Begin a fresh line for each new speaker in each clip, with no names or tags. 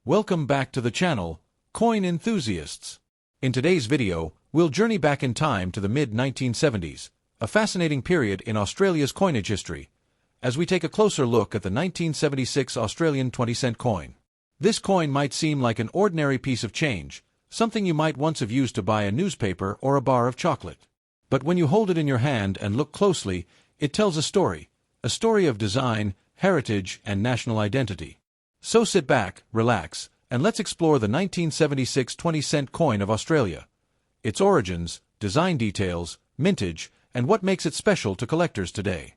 Welcome back to the channel, Coin Enthusiasts. In today's video, we'll journey back in time to the mid-1970s, a fascinating period in Australia's coinage history, as we take a closer look at the 1976 Australian 20-cent coin. This coin might seem like an ordinary piece of change, something you might once have used to buy a newspaper or a bar of chocolate. But when you hold it in your hand and look closely, it tells a story of design, heritage, and national identity. So sit back, relax, and let's explore the 1976 20-cent coin of Australia, its origins, design details, mintage, and what makes it special to collectors today.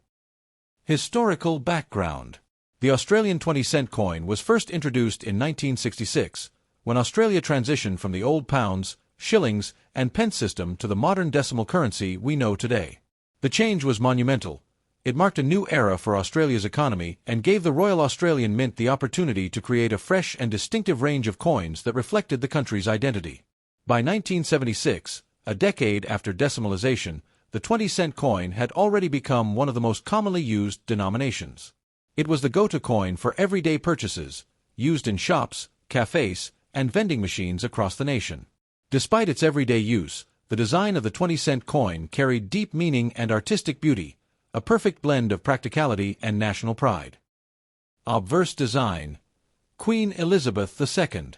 Historical background. The Australian 20-cent coin was first introduced in 1966, when Australia transitioned from the old pounds, shillings, and pence system to the modern decimal currency we know today. The change was monumental. It marked a new era for Australia's economy and gave the Royal Australian Mint the opportunity to create a fresh and distinctive range of coins that reflected the country's identity. By 1976, a decade after decimalization, the 20-cent coin had already become one of the most commonly used denominations. It was the go-to coin for everyday purchases, used in shops, cafes, and vending machines across the nation. Despite its everyday use, the design of the 20-cent coin carried deep meaning and artistic beauty, a perfect blend of practicality and national pride. Obverse design. Queen Elizabeth II.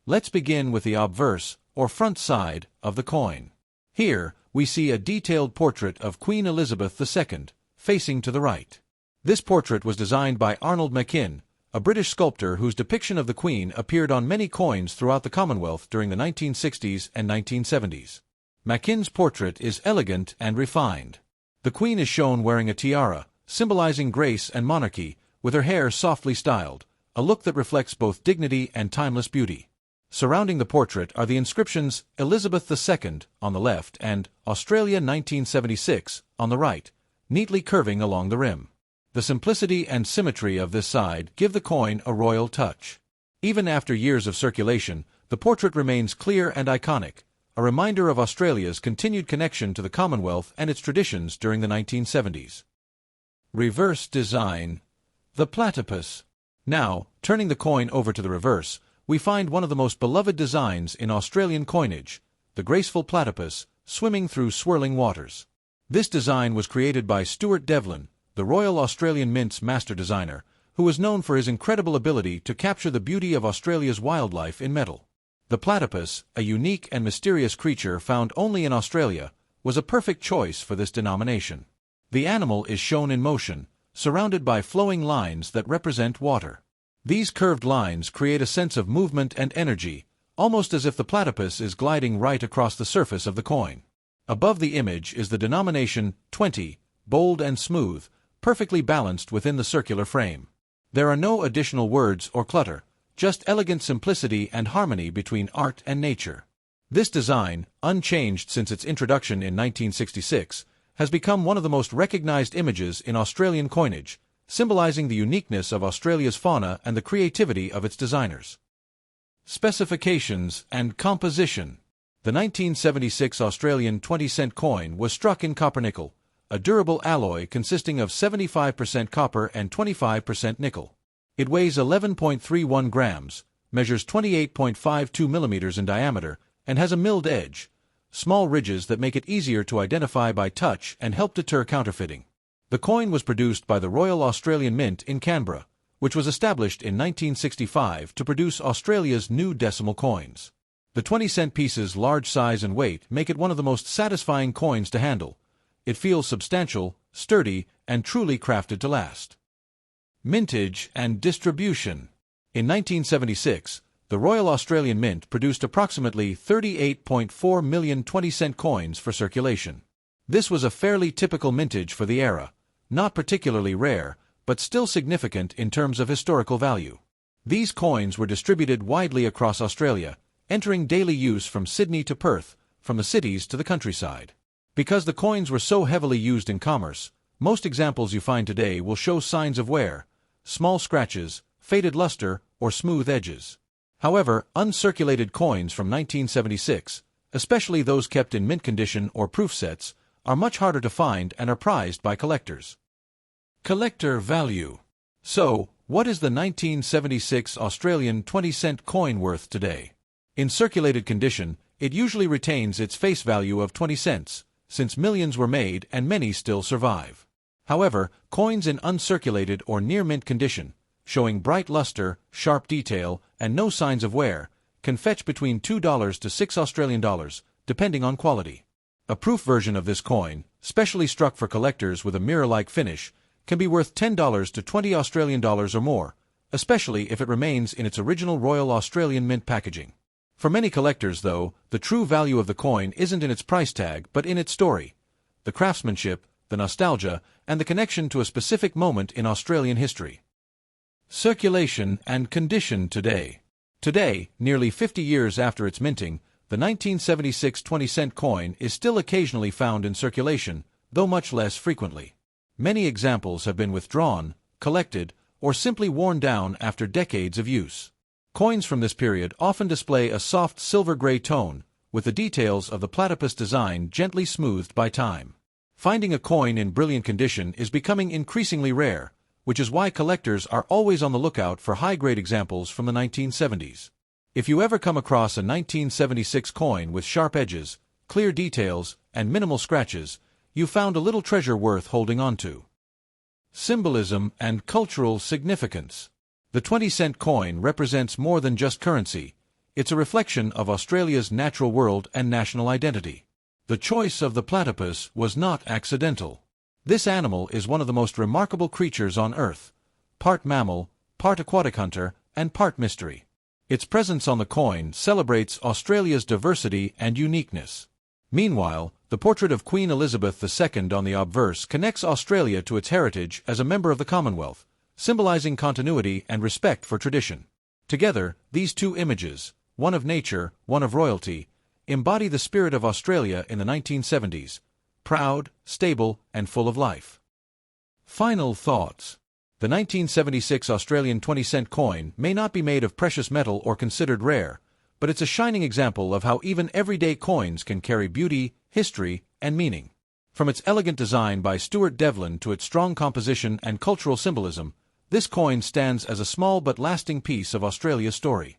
Let's begin with the obverse, or front side, of the coin. Here, we see a detailed portrait of Queen Elizabeth II, facing to the right. This portrait was designed by Arnold Machin, a British sculptor whose depiction of the Queen appeared on many coins throughout the Commonwealth during the 1960s and 1970s. Machin's portrait is elegant and refined. The Queen is shown wearing a tiara, symbolizing grace and monarchy, with her hair softly styled, a look that reflects both dignity and timeless beauty. Surrounding the portrait are the inscriptions Elizabeth II on the left and Australia 1976 on the right, neatly curving along the rim. The simplicity and symmetry of this side give the coin a royal touch. Even after years of circulation, the portrait remains clear and iconic, a reminder of Australia's continued connection to the Commonwealth and its traditions during the 1970s. Reverse design. The platypus. Now, turning the coin over to the reverse, we find one of the most beloved designs in Australian coinage, the graceful platypus, swimming through swirling waters. This design was created by Stuart Devlin, the Royal Australian Mint's master designer, who was known for his incredible ability to capture the beauty of Australia's wildlife in metal. The platypus, a unique and mysterious creature found only in Australia, was a perfect choice for this denomination. The animal is shown in motion, surrounded by flowing lines that represent water. These curved lines create a sense of movement and energy, almost as if the platypus is gliding right across the surface of the coin. Above the image is the denomination 20, bold and smooth, perfectly balanced within the circular frame. There are no additional words or clutter, just elegant simplicity and harmony between art and nature. This design, unchanged since its introduction in 1966, has become one of the most recognized images in Australian coinage, symbolizing the uniqueness of Australia's fauna and the creativity of its designers. Specifications and composition. The 1976 Australian 20-cent coin was struck in copper-nickel, a durable alloy consisting of 75% copper and 25% nickel. It weighs 11.31 grams, measures 28.52 millimeters in diameter, and has a milled edge, small ridges that make it easier to identify by touch and help deter counterfeiting. The coin was produced by the Royal Australian Mint in Canberra, which was established in 1965 to produce Australia's new decimal coins. The 20-cent piece's large size and weight make it one of the most satisfying coins to handle. It feels substantial, sturdy, and truly crafted to last. Mintage and distribution. In 1976, the Royal Australian Mint produced approximately 38.4 million 20-cent coins for circulation. This was a fairly typical mintage for the era, not particularly rare, but still significant in terms of historical value. These coins were distributed widely across Australia, entering daily use from Sydney to Perth, from the cities to the countryside. Because the coins were so heavily used in commerce, most examples you find today will show signs of wear, small scratches, faded luster, or smooth edges. However, uncirculated coins from 1976, especially those kept in mint condition or proof sets, are much harder to find and are prized by collectors. Collector value. So, What is the 1976 Australian 20-cent coin worth today? In circulated condition, it usually retains its face value of 20 cents, since millions were made and many still survive. However, coins in uncirculated or near-mint condition, showing bright luster, sharp detail, and no signs of wear, can fetch between $2 to $6 depending on quality. A proof version of this coin, specially struck for collectors with a mirror-like finish, can be worth $10 to $20 or more, especially if it remains in its original Royal Australian Mint packaging. For many collectors, though, the true value of the coin isn't in its price tag but in its story, the craftsmanship, the nostalgia, and the connection to a specific moment in Australian history. Circulation and condition today. Today, nearly 50 years after its minting, the 1976 20-cent coin is still occasionally found in circulation, though much less frequently. Many examples have been withdrawn, collected, or simply worn down after decades of use. Coins from this period often display a soft silver-gray tone, with the details of the platypus design gently smoothed by time. Finding a coin in brilliant condition is becoming increasingly rare, which is why collectors are always on the lookout for high-grade examples from the 1970s. If you ever come across a 1976 coin with sharp edges, clear details, and minimal scratches, you found a little treasure worth holding on to. Symbolism and cultural significance. The 20-cent coin represents more than just currency. It's a reflection of Australia's natural world and national identity. The choice of the platypus was not accidental. This animal is one of the most remarkable creatures on Earth, part mammal, part aquatic hunter, and part mystery. Its presence on the coin celebrates Australia's diversity and uniqueness. Meanwhile, the portrait of Queen Elizabeth II on the obverse connects Australia to its heritage as a member of the Commonwealth, symbolizing continuity and respect for tradition. Together, these two images, one of nature, one of royalty, embody the spirit of Australia in the 1970s, proud, stable, and full of life. Final thoughts. The 1976 Australian 20-cent coin may not be made of precious metal or considered rare, but it's a shining example of how even everyday coins can carry beauty, history, and meaning. From its elegant design by Stuart Devlin to its strong composition and cultural symbolism, this coin stands as a small but lasting piece of Australia's story.